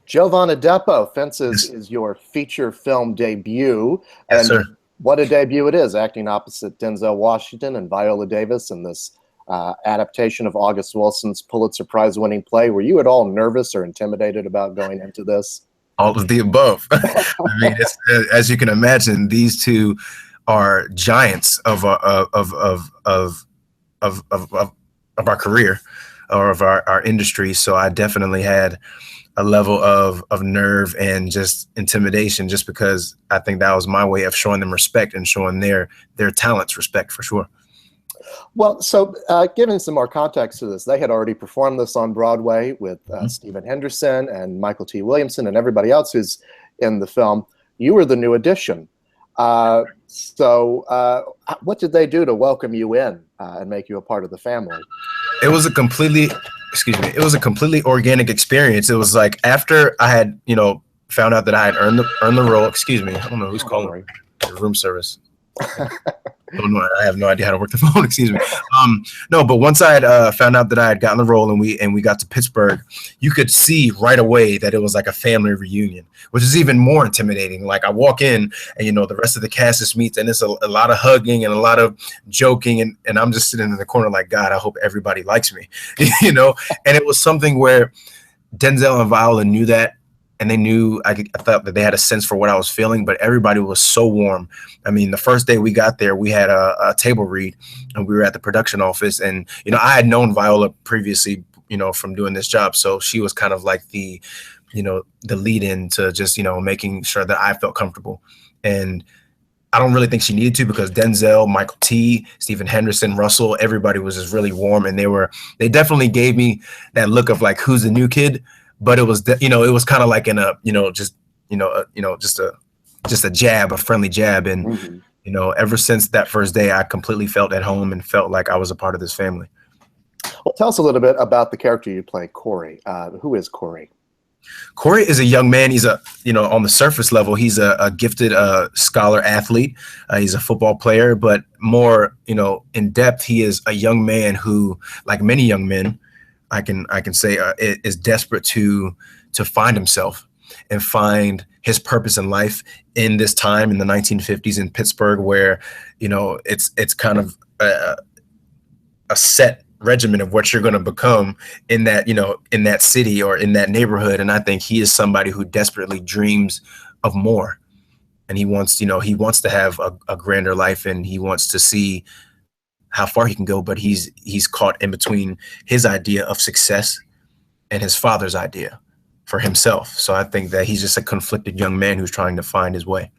Jovan Adepo, Fences Yes, is your feature film debut, yes, and sir. what a debut it is, acting opposite Denzel Washington and Viola Davis in this adaptation of August Wilson's Pulitzer Prize-winning play. Were you at all nervous or intimidated about going into this? All of the above. I mean, as you can imagine, these two are giants of our career or of our industry. So I definitely had a level of nerve and just intimidation, just because I think that was my way of showing them respect and showing their talents respect for sure. Well, so giving some more context to this, they had already performed this on Broadway with Mhm. Stephen Henderson and Michael T. Williamson and everybody else who's in the film. You were the new addition. So what did they do to welcome you in and make you a part of the family? It was a completely, excuse me, it was a completely organic experience. It was like after I had, found out that I had earned the role. Excuse me, I don't know who's Oh, don't calling. worry. Room service. Don't know. I have no idea how to work the phone. Excuse me. No, but once I had found out that I had gotten the role and we got to Pittsburgh, you could see right away that it was like a family reunion, which is even more intimidating. Like I walk in and the rest of the cast just meets and it's a lot of hugging and a lot of joking and I'm just sitting in the corner like, God, I hope everybody likes me, And it was something where Denzel and Viola knew that, and they knew I thought that they had a sense for what I was feeling, but everybody was so warm. I mean, the first day we got there, we had a table read, and we were at the production office, and I had known Viola previously, from doing this job, so she was kind of like the lead in to just making sure that I felt comfortable, and I don't really think she needed to because Denzel, Michael T, Stephen Henderson, Russell, everybody was just really warm, and they definitely gave me that look of like, who's the new kid, but it was it was kind of like in a just a jab, a friendly jab, and Mhm. ever since that first day, I completely felt at home and felt like I was a part of this family. Well, tell us a little bit about the character you play, Corey. Who is Corey? Corey is a young man. He's on the surface level, he's a gifted scholar athlete. He's a football player, but more, in depth, he is a young man who, like many young men, I can say, is desperate to find himself and find his purpose in life in this time in the 1950s in Pittsburgh, where it's kind of a set regimen of what you're going to become in that city or in that neighborhood. And I think he is somebody who desperately dreams of more, and he wants to have a grander life, and he wants to see how far he can go, but he's caught in between his idea of success and his father's idea for himself. So I think that he's just a conflicted young man who's trying to find his way.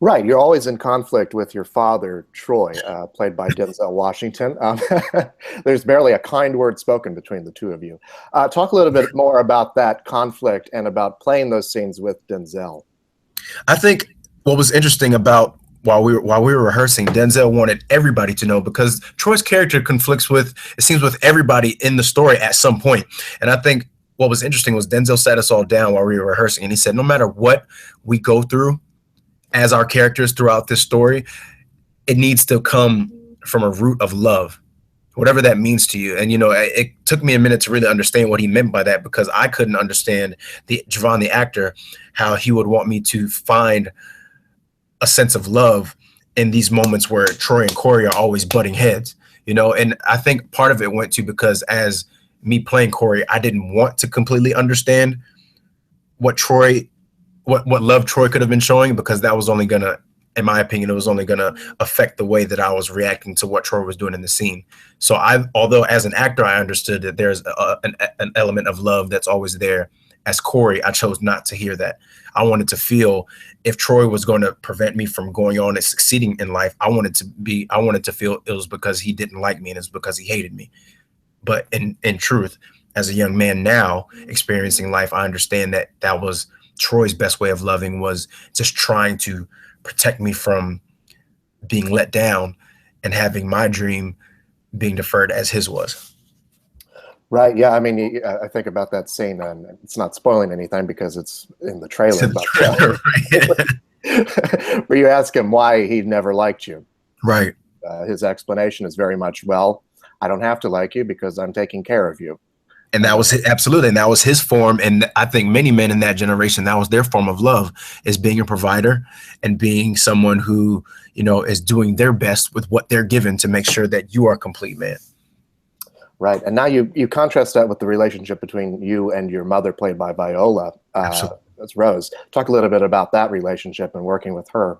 Right, you're always in conflict with your father, Troy, played by Denzel Washington. There's barely a kind word spoken between the two of you. Talk a little bit more about that conflict and about playing those scenes with Denzel. I think what was interesting about while we were rehearsing, Denzel wanted everybody to know, because Troy's character conflicts with, it seems, with everybody in the story at some point. And I think what was interesting was Denzel sat us all down while we were rehearsing, and he said, no matter what we go through as our characters throughout this story, it needs to come from a root of love, whatever that means to you. And it took me a minute to really understand what he meant by that, because I couldn't understand Jovan, the actor, how he would want me to find a sense of love in these moments where Troy and Corey are always butting heads. And I think part of it went to, because as me playing Corey, I didn't want to completely understand what love Troy could have been showing, because that was only gonna, in my opinion, it was only gonna affect the way that I was reacting to what Troy was doing in the scene. So although as an actor, I understood that there's an element of love that's always there, as Corey, I chose not to hear that. I wanted to feel, if Troy was going to prevent me from going on and succeeding in life, I wanted to feel it was because he didn't like me and it's because he hated me. But in truth, as a young man now experiencing life, I understand that that was Troy's best way of loving, was just trying to protect me from being let down and having my dream being deferred as his was. Right, yeah, I mean, I think about that scene, and it's not spoiling anything because it's in the It's trailer, in the but trailer, where you ask him why he never liked you. right? His explanation is very much, well, I don't have to like you because I'm taking care of you. And that was absolutely, and that was his form. And I think many men in that generation, that was their form of love, is being a provider and being someone who, is doing their best with what they're given to make sure that you are a complete man. Right. And now you contrast that with the relationship between you and your mother, played by Viola. Absolutely. That's Rose. Talk a little bit about that relationship and working with her.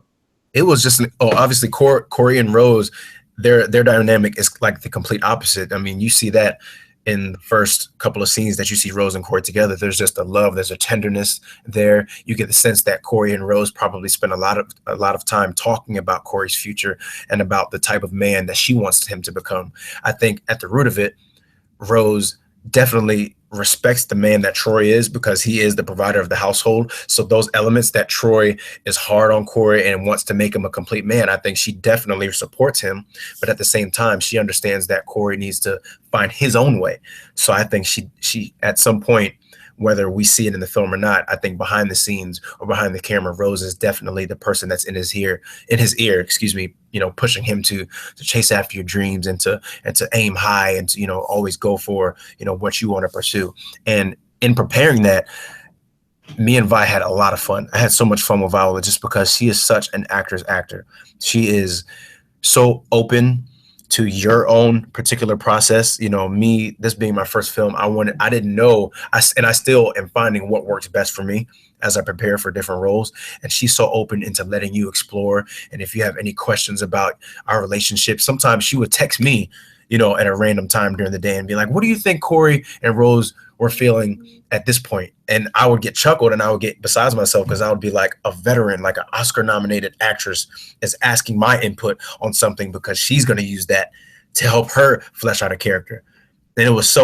It was just, obviously Corey and Rose, their dynamic is like the complete opposite. I mean, you see that in the first couple of scenes that you see Rose and Corey together. There's just a love, there's a tenderness there. You get the sense that Corey and Rose probably spend a lot of time talking about Corey's future and about the type of man that she wants him to become. I think at the root of it, Rose definitely respects the man that Troy is, because he is the provider of the household. So those elements that Troy is hard on Corey and wants to make him a complete man, I think she definitely supports him. But at the same time, she understands that Corey needs to find his own way. So I think she at some point, whether we see it in the film or not, I think behind the scenes or behind the camera, Rose is definitely the person that's in his ear, pushing him to chase after your dreams and to aim high and to, always go for, what you want to pursue. And in preparing that, me and Vi had a lot of fun. I had so much fun with Viola just because she is such an actor's actor. She is so open to your own particular process. Me, this being my first film, I didn't know, and I still am finding what works best for me as I prepare for different roles. And she's so open into letting you explore. And if you have any questions about our relationship, sometimes she would text me, at a random time during the day and be like, what do you think Corey and Rose were feeling at this point? And I would get chuckled and I would get besides myself, because I would be like a veteran, like an Oscar nominated actress is asking my input on something because she's going to use that to help her flesh out a character. And it was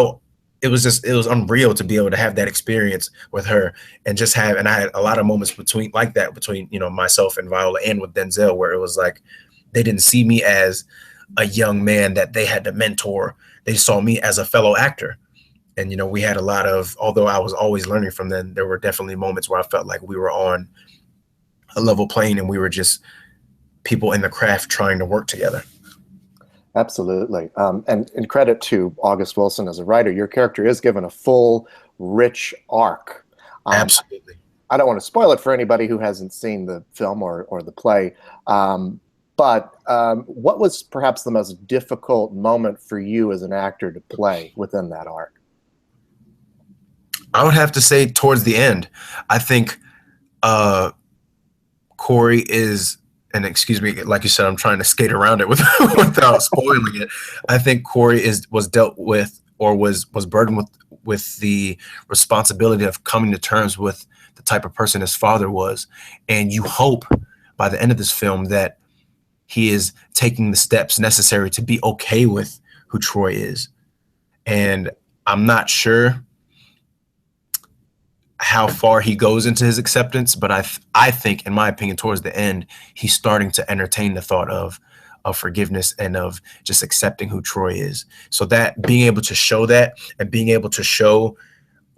unreal to be able to have that experience with her and I had a lot of moments between myself and Viola and with Denzel, where it was like, they didn't see me as a young man that they had to mentor. They saw me as a fellow actor. And, we had a lot of, although I was always learning from them, there were definitely moments where I felt like we were on a level plane and we were just people in the craft trying to work together. Absolutely. And in credit to August Wilson as a writer, your character is given a full, rich arc. Absolutely. I don't want to spoil it for anybody who hasn't seen the film or the play. But what was perhaps the most difficult moment for you as an actor to play within that arc? I would have to say towards the end. I think Corey is, and excuse me, like you said, I'm trying to skate around it without spoiling it. I think Corey was dealt with, or was burdened with the responsibility of coming to terms with the type of person his father was. And you hope by the end of this film that he is taking the steps necessary to be okay with who Troy is. And I'm not sure how far he goes into his acceptance, but I think, in my opinion, towards the end, he's starting to entertain the thought of forgiveness and of just accepting who Troy is. So that being able to show that, and being able to show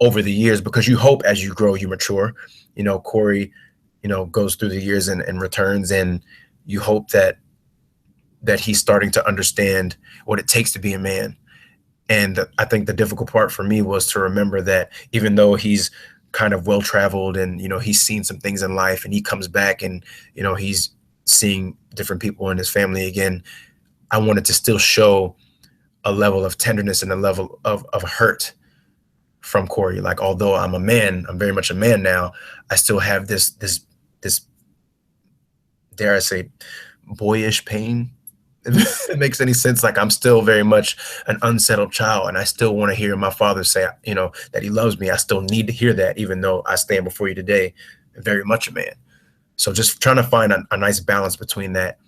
over the years, because you hope as you grow, you mature. Corey, goes through the years and returns, and you hope that he's starting to understand what it takes to be a man. And I think the difficult part for me was to remember that even though he's kind of well-traveled and, he's seen some things in life, and he comes back and, he's seeing different people in his family again, I wanted to still show a level of tenderness and a level of hurt from Corey. Like, although I'm a man, I'm very much a man now, I still have this, dare I say, boyish pain. If it makes any sense. Like, I'm still very much an unsettled child, and I still want to hear my father say, that he loves me. I still need to hear that, even though I stand before you today very much a man. So just trying to find a nice balance between that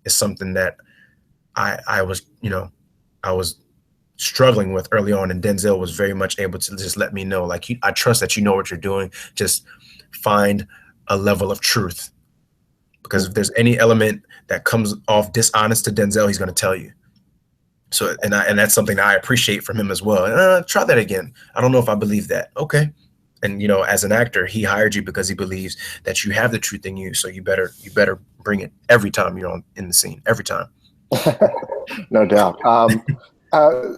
is something that I was struggling with early on, and Denzel was very much able to just let me know, like, I trust that you know what you're doing. Just find a level of truth, because if there's any element that comes off dishonest to Denzel, he's going to tell you. So, and that's something that I appreciate from him as well. Try that again. I don't know if I believe that. Okay. And, as an actor, he hired you because he believes that you have the truth in you. So you better bring it every time you're in the scene, every time. No doubt.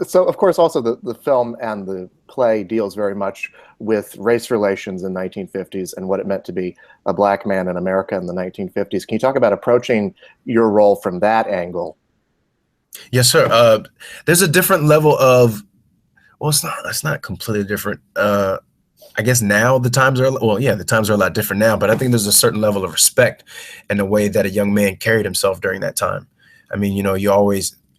So, of course, also the film and the play deals very much with race relations in the 1950s and what it meant to be a black man in America in the 1950s. Can you talk about approaching your role from that angle? Yes, sir. There's a different level of, well, it's not completely different. I guess now the times are, well, yeah, the times are a lot different now, but I think there's a certain level of respect in the way that a young man carried himself during that time. I mean,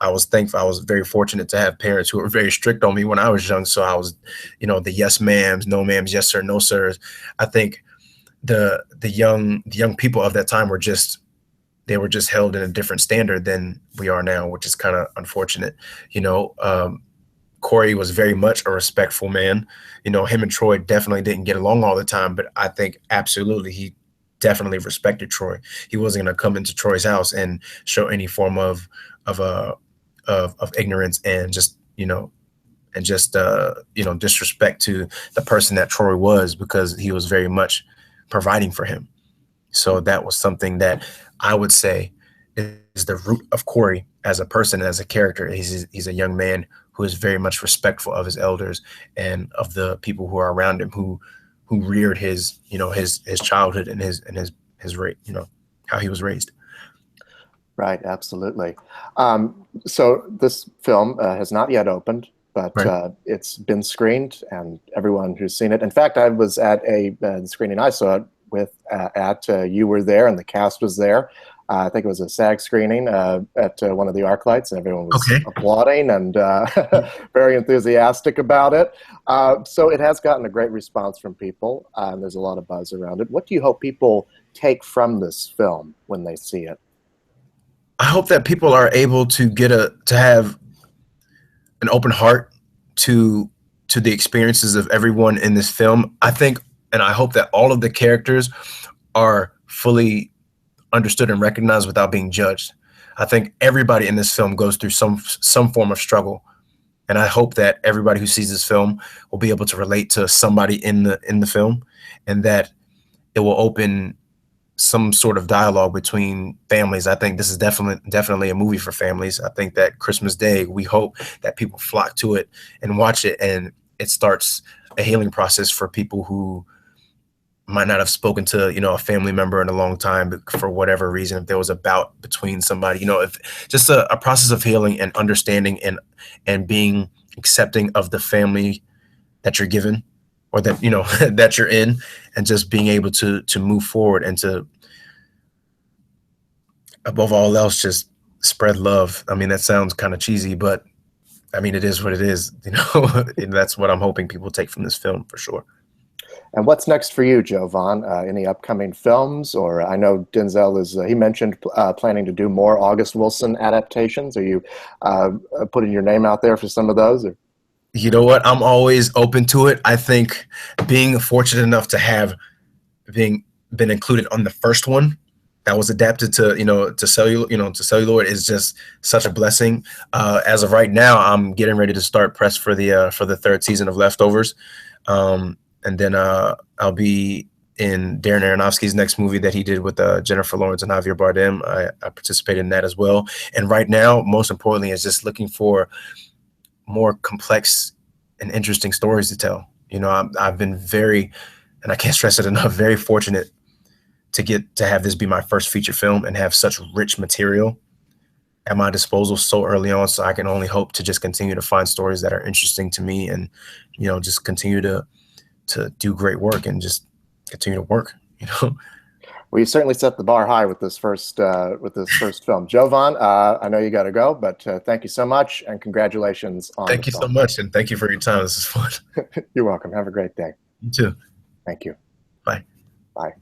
I was thankful, I was very fortunate to have parents who were very strict on me when I was young. So I was, the yes ma'ams, no ma'ams, yes sir, no sirs. I think the young people of that time they were just held in a different standard than we are now, which is kind of unfortunate. You know, Corey was very much a respectful man. Him and Troy definitely didn't get along all the time, but I think absolutely he definitely respected Troy. He wasn't going to come into Troy's house and show any form of uh of ignorance and just disrespect to the person that Troy was, because he was very much providing for him. So that was something that I would say is the root of Corey as a person, as a character. He's a young man who is very much respectful of his elders and of the people who are around him, who reared his childhood and his how he was raised. Right, absolutely. So this film has not yet opened, but Right. it's been screened, and everyone who's seen it. In fact, I was at a screening I saw it with you were there, and the cast was there. I think it was a SAG screening at one of the ArcLights, and everyone was Okay. applauding and very enthusiastic about it. So it has gotten a great response from people, and there's a lot of buzz around it. What do you hope people take from this film when they see it? I hope that people are able to to have an open heart to the experiences of everyone in this film. I think, and I hope that all of the characters are fully understood and recognized without being judged. I think everybody in this film goes through some form of struggle, and I hope that everybody who sees this film will be able to relate to somebody in the film, and that it will open some sort of dialogue between families. I think this is definitely a movie for families. I think that Christmas Day, we hope that people flock to it and watch it, and it starts a healing process for people who might not have spoken to a family member in a long time, but for whatever reason, if there was a bout between somebody, if just a process of healing and understanding and being accepting of the family that you're given, or that that you're in, and just being able to move forward and to, above all else, just spread love. I mean, that sounds kind of cheesy, but I mean, it is what it is, and that's what I'm hoping people take from this film for sure. And what's next for you, Jovan? Any upcoming films? Or I know Denzel is, he mentioned planning to do more August Wilson adaptations. Are you putting your name out there for some of those? Or? You know what? I'm always open to it. I think being fortunate enough to have been included on the first one that was adapted to celluloid is just such a blessing. As of right now, I'm getting ready to start press for the third season of Leftovers. And then I'll be in Darren Aronofsky's next movie that he did with Jennifer Lawrence and Javier Bardem. I participated in that as well. And right now, most importantly, is just looking for more complex and interesting stories to tell. I've been very, and I can't stress it enough, very fortunate to get to have this be my first feature film and have such rich material at my disposal so early on. So I can only hope to just continue to find stories that are interesting to me, and just continue to do great work and just continue to work. Well, you certainly set the bar high with this first film, Jovan. I know you got to go, but thank you so much, and congratulations on the Thank you so film. much, and thank you for your time. This is fun. You're welcome. Have a great day. You too. Thank you. Bye. Bye.